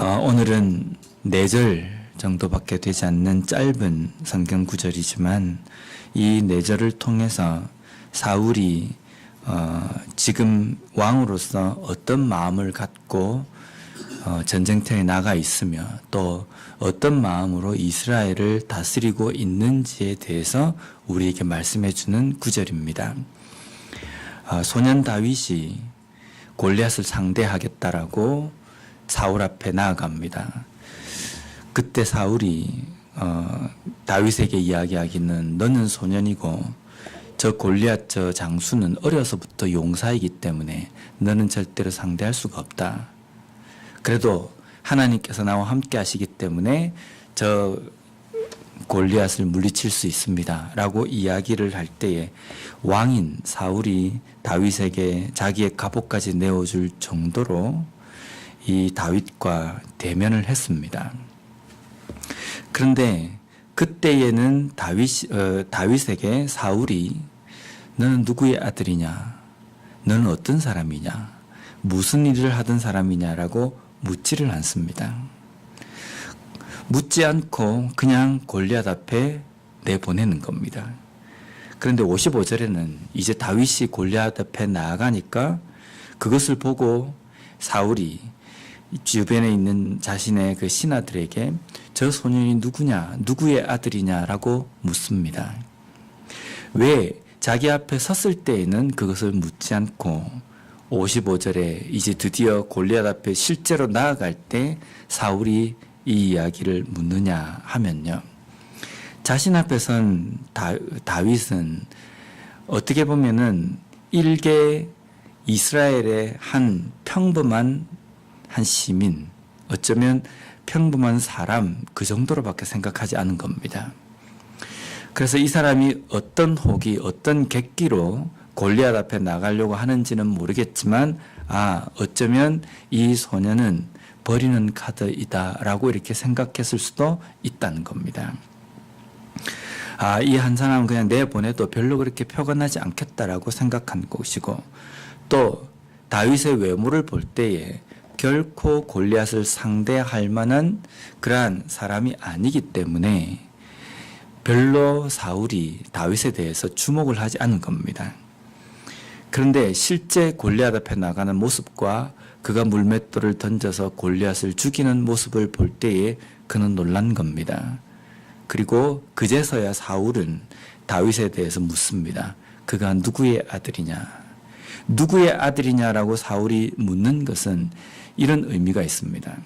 오늘은 4절 정도밖에 되지 않는 짧은 성경 구절이지만 이 4절을 통해서 사울이 지금 왕으로서 어떤 마음을 갖고 전쟁터에 나가 있으며 또 어떤 마음으로 이스라엘을 다스리고 있는지에 대해서 우리에게 말씀해 주는 구절입니다. 소년 다윗이 골리앗을 상대하겠다라고 사울 앞에 나아갑니다. 그때 사울이 다윗에게 이야기하기는 너는 소년이고 저 골리앗 저 장수는 어려서부터 용사이기 때문에 너는 절대로 상대할 수가 없다. 그래도 하나님께서 나와 함께 하시기 때문에 저 골리앗을 물리칠 수 있습니다. 라고 이야기를 할 때에 왕인 사울이 다윗에게 자기의 갑옷까지 내어줄 정도로 이 다윗과 대면을 했습니다. 그런데 그때에는 다윗에게 사울이 너는 누구의 아들이냐? 너는 어떤 사람이냐? 무슨 일을 하던 사람이냐라고 묻지를 않습니다. 묻지 않고 그냥 골리앗 앞에 내보내는 겁니다. 그런데 55절에는 이제 다윗이 골리앗 앞에 나아가니까 그것을 보고 사울이 주변에 있는 자신의 그 신하들에게 저 소년이 누구냐, 누구의 아들이냐라고 묻습니다. 왜 자기 앞에 섰을 때에는 그것을 묻지 않고 55절에 이제 드디어 골리앗 앞에 실제로 나아갈 때 사울이 이 이야기를 묻느냐 하면요. 자신 앞에 선 다윗은 어떻게 보면은 일개 이스라엘의 한 평범한 한 시민, 어쩌면 평범한 사람 그 정도로밖에 생각하지 않은 겁니다. 그래서 이 사람이 어떤 혹이 어떤 객기로 골리앗 앞에 나가려고 하는지는 모르겠지만 어쩌면 이 소년은 버리는 카드이다라고 이렇게 생각했을 수도 있다는 겁니다. 이 한 사람은 그냥 내보내도 별로 그렇게 표가 나지 않겠다라고 생각한 것이고 또 다윗의 외모를 볼 때에 결코 골리앗을 상대할 만한 그러한 사람이 아니기 때문에 별로 사울이 다윗에 대해서 주목을 하지 않은 겁니다. 그런데 실제 골리앗 앞에 나가는 모습과 그가 물맷돌을 던져서 골리앗을 죽이는 모습을 볼 때에 그는 놀란 겁니다. 그리고 그제서야 사울은 다윗에 대해서 묻습니다. 그가 누구의 아들이냐? 누구의 아들이냐라고 사울이 묻는 것은 이런 의미가 있습니다.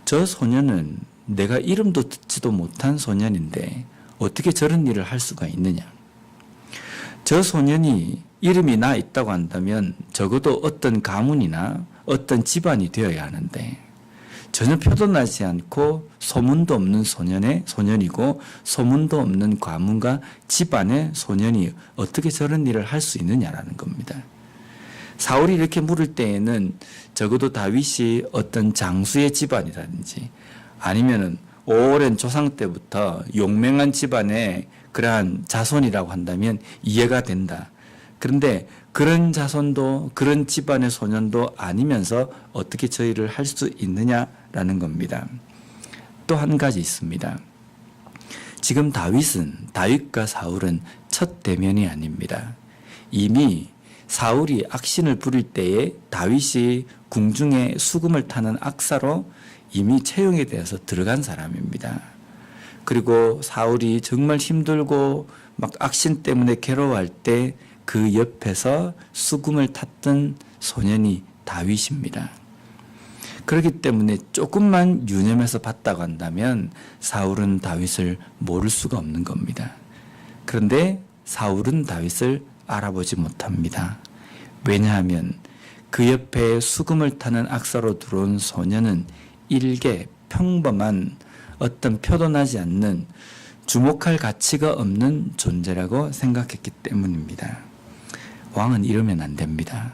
저 소년은 내가 이름도 듣지도 못한 소년인데 어떻게 저런 일을 할 수가 있느냐? 저 소년이 이름이 나 있다고 한다면 적어도 어떤 가문이나 어떤 집안이 되어야 하는데 전혀 표도 나지 않고 소문도 없는 소년이고 소문도 없는 가문과 집안의 소년이 어떻게 저런 일을 할 수 있느냐라는 겁니다. 사울이 이렇게 물을 때에는 적어도 다윗이 어떤 장수의 집안이라든지 아니면은 오랜 조상 때부터 용맹한 집안의 그러한 자손이라고 한다면 이해가 된다. 그런데 그런 자손도 그런 집안의 소년도 아니면서 어떻게 저 일을 할 수 있느냐라는 겁니다. 또 한 가지 있습니다. 지금 다윗과 사울은 첫 대면이 아닙니다. 이미 사울이 악신을 부릴 때에 다윗이 궁중에 수금을 타는 악사로 이미 채용에 대해서 들어간 사람입니다. 그리고 사울이 정말 힘들고 막 악신 때문에 괴로워할 때 그 옆에서 수금을 탔던 소년이 다윗입니다. 그렇기 때문에 조금만 유념해서 봤다고 한다면 사울은 다윗을 모를 수가 없는 겁니다. 그런데 사울은 다윗을 알아보지 못합니다. 왜냐하면 그 옆에 수금을 타는 악사로 들어온 소년은 일개 평범한 어떤 표도 나지 않는 주목할 가치가 없는 존재라고 생각했기 때문입니다. 왕은 이러면 안 됩니다.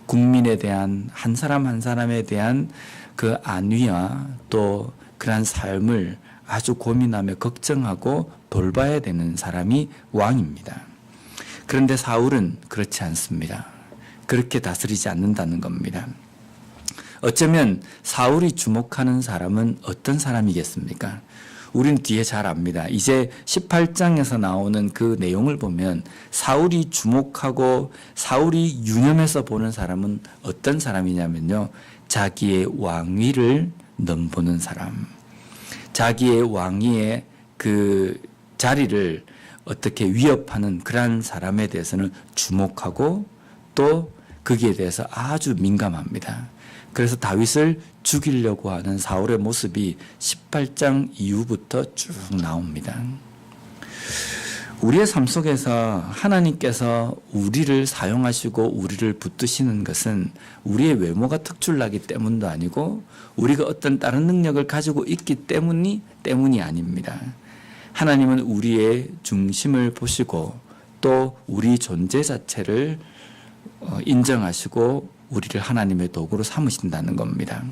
국민에 대한 한 사람 한 사람에 대한 그 안위와 또 그러한 삶을 아주 고민하며 걱정하고 돌봐야 되는 사람이 왕입니다. 그런데 사울은 그렇지 않습니다. 그렇게 다스리지 않는다는 겁니다. 어쩌면 사울이 주목하는 사람은 어떤 사람이겠습니까? 우리는 뒤에 잘 압니다. 이제 18장에서 나오는 그 내용을 보면 사울이 주목하고 사울이 유념해서 보는 사람은 어떤 사람이냐면요. 자기의 왕위를 넘보는 사람. 자기의 왕위의 그 자리를 어떻게 위협하는 그러한 사람에 대해서는 주목하고 또 거기에 대해서 아주 민감합니다. 그래서 다윗을 죽이려고 하는 사울의 모습이 18장 이후부터 쭉 나옵니다. 우리의 삶 속에서 하나님께서 우리를 사용하시고 우리를 붙드시는 것은 우리의 외모가 특출나기 때문도 아니고 우리가 어떤 다른 능력을 가지고 있기 때문이 아닙니다. 하나님은 우리의 중심을 보시고 또 우리 존재 자체를 인정하시고 우리를 하나님의 도구로 삼으신다는 겁니다.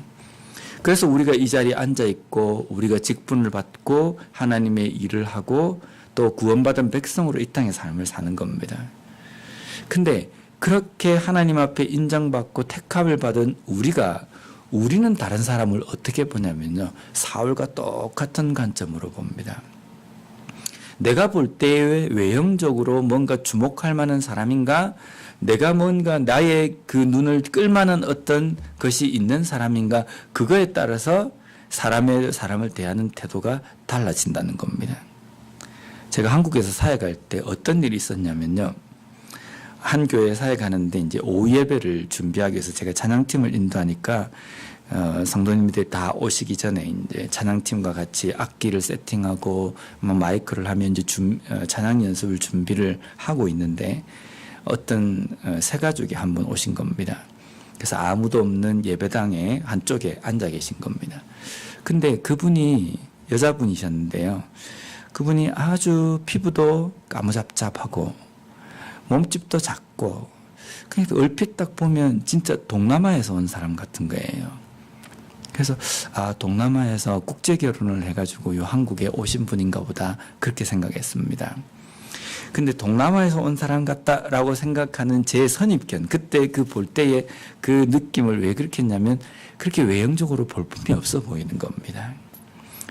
그래서 우리가 이 자리에 앉아 있고 우리가 직분을 받고 하나님의 일을 하고 또 구원받은 백성으로 이 땅의 삶을 사는 겁니다. 근데 그렇게 하나님 앞에 인정받고 택함을 받은 우리는 다른 사람을 어떻게 보냐면요. 사울과 똑같은 관점으로 봅니다. 내가 볼 때 외형적으로 뭔가 주목할 만한 사람인가? 내가 뭔가 나의 그 눈을 끌만한 어떤 것이 있는 사람인가? 그거에 따라서 사람을 대하는 태도가 달라진다는 겁니다. 제가 한국에서 사역할 때 어떤 일이 있었냐면요. 한 교회 사역하는데 이제 오후 예배를 준비하기 위해서 제가 찬양팀을 인도하니까 성도님들이 다 오시기 전에 이제 찬양팀과 같이 악기를 세팅하고 마이크를 하면 이제 찬양 연습을 준비를 하고 있는데 어떤 세 가족이 한 분 오신 겁니다. 그래서 아무도 없는 예배당의 한쪽에 앉아 계신 겁니다. 근데 그분이 여자분이셨는데요. 그분이 아주 피부도 까무잡잡하고 몸집도 작고 그러니까 얼핏 딱 보면 진짜 동남아에서 온 사람 같은 거예요. 그래서 동남아에서 국제 결혼을 해가지고 요 한국에 오신 분인가 보다 그렇게 생각했습니다. 근데 동남아에서 온 사람 같다라고 생각하는 제 선입견, 그때 그 볼 때의 그 느낌을 왜 그렇게 했냐면 그렇게 외형적으로 볼품이 없어 보이는 겁니다.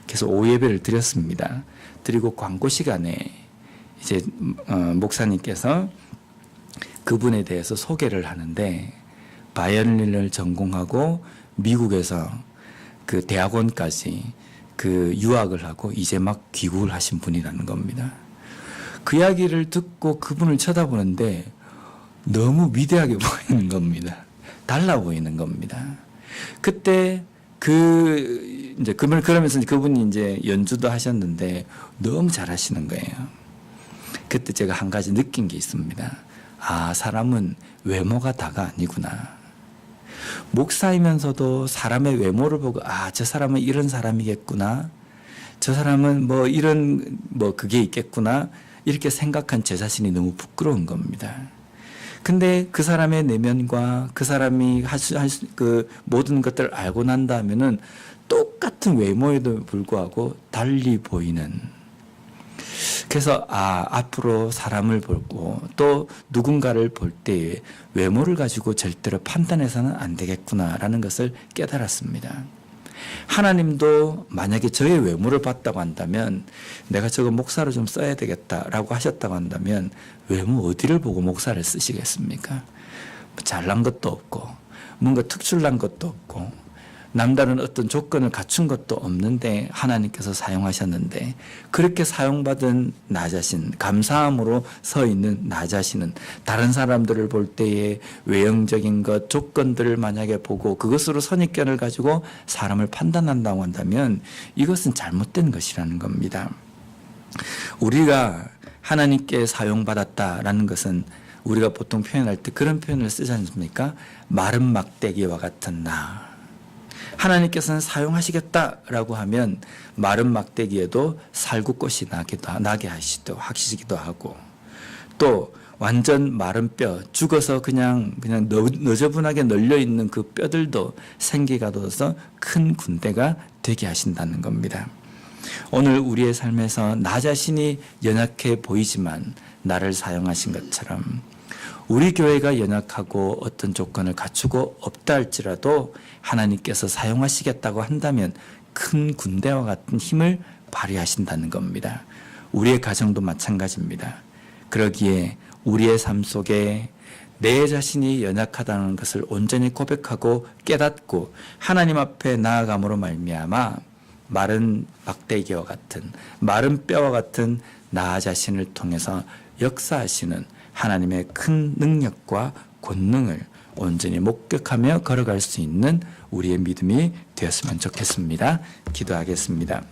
그래서 오후 예배를 드렸습니다. 드리고 광고 시간에 이제 목사님께서 그분에 대해서 소개를 하는데 바이올린을 전공하고 미국에서 그 대학원까지 그 유학을 하고 이제 막 귀국을 하신 분이라는 겁니다. 그 이야기를 듣고 그분을 쳐다보는데 너무 위대하게 보이는 겁니다. 달라 보이는 겁니다. 그때 이제 그러면서 그분이 이제 연주도 하셨는데 너무 잘하시는 거예요. 그때 제가 한 가지 느낀 게 있습니다. 사람은 외모가 다가 아니구나. 목사이면서도 사람의 외모를 보고 저 사람은 이런 사람이겠구나. 저 사람은 그게 있겠구나. 이렇게 생각한 제 자신이 너무 부끄러운 겁니다. 근데 그 사람의 내면과 그 사람이 그 모든 것들을 알고 난다면은 똑같은 외모에도 불구하고 달리 보이는. 그래서 앞으로 사람을 보고 또 누군가를 볼 때에 외모를 가지고 절대로 판단해서는 안 되겠구나라는 것을 깨달았습니다. 하나님도 만약에 저의 외모를 봤다고 한다면 내가 저거 목사로 좀 써야 되겠다라고 하셨다고 한다면 외모 어디를 보고 목사를 쓰시겠습니까? 잘난 것도 없고 뭔가 특출난 것도 없고 남다른 어떤 조건을 갖춘 것도 없는데 하나님께서 사용하셨는데 그렇게 사용받은 나 자신, 감사함으로 서 있는 나 자신은 다른 사람들을 볼 때의 외형적인 것, 조건들을 만약에 보고 그것으로 선입견을 가지고 사람을 판단한다고 한다면 이것은 잘못된 것이라는 겁니다. 우리가 하나님께 사용받았다라는 것은 우리가 보통 표현할 때 그런 표현을 쓰지 않습니까? 마른 막대기와 같은 나. 하나님께서는 사용하시겠다라고 하면 마른 막대기에도 살구꽃이 나게 하시기도 하고 또 완전 마른 뼈, 죽어서 그냥 너저분하게 널려 있는 그 뼈들도 생기가 돋아서 큰 군대가 되게 하신다는 겁니다. 오늘 우리의 삶에서 나 자신이 연약해 보이지만 나를 사용하신 것처럼 우리 교회가 연약하고 어떤 조건을 갖추고 없다 할지라도 하나님께서 사용하시겠다고 한다면 큰 군대와 같은 힘을 발휘하신다는 겁니다. 우리의 가정도 마찬가지입니다. 그러기에 우리의 삶 속에 내 자신이 연약하다는 것을 온전히 고백하고 깨닫고 하나님 앞에 나아감으로 말미암아 마른 막대기와 같은 마른 뼈와 같은 나 자신을 통해서 역사하시는 하나님의 큰 능력과 권능을 온전히 목격하며 걸어갈 수 있는 우리의 믿음이 되었으면 좋겠습니다. 기도하겠습니다.